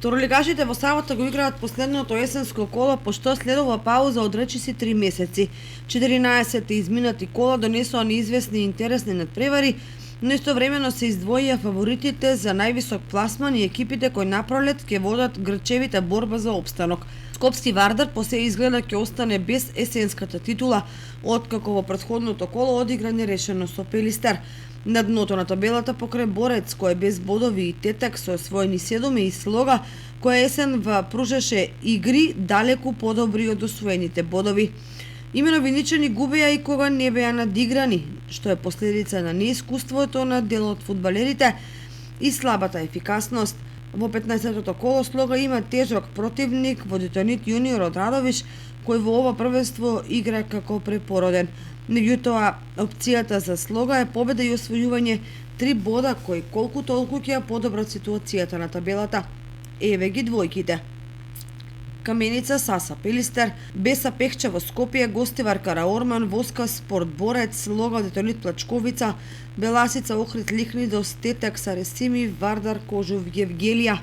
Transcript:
Второлигашите во сабота го играат последното есенско коло, пошто следува пауза од речиси 3 месеци. 14 изминати кола донесоа неизвестни и интересни надпревари, но истовремено се издвоија фаворитите за највисок пласман и екипите кои напролет ќе водат грчевита борба за опстанок. Скопски Вардар по се изгледа ќе остане без есенската титула, откако во претходното коло одигра нерешено со Пелистер. На дното на табелата покрај Борец, кој е без бодови, и Тетак со освоени 7 и Слога, која есенва пружеше игри далеку подобри од освоените бодови. Имено Виничани губеа и кога не беа надиграни, што е последица на неискуството на дел од фудбалерите и слабата ефикасност. Во 15-тото коло Слога има тежок противник, водителник јуниор од Радовиш, кој во ова првенство игра како препороден. Меѓутоа, опцијата за Слога е победа и освојување 3 бода кои колку толку ќе подобрат ситуацијата на табелата. Еве ги двојките. Каменица, Саса, Пелистер, Беса, Пехча во Скопје, Гостивар, Караорман, Воска, Спорт, Борец, Слога, Детонит, Плачковица, Беласица, Охрид, Лихнидос, Тетак, Саресими, Вардар, Кожув, Евгелија.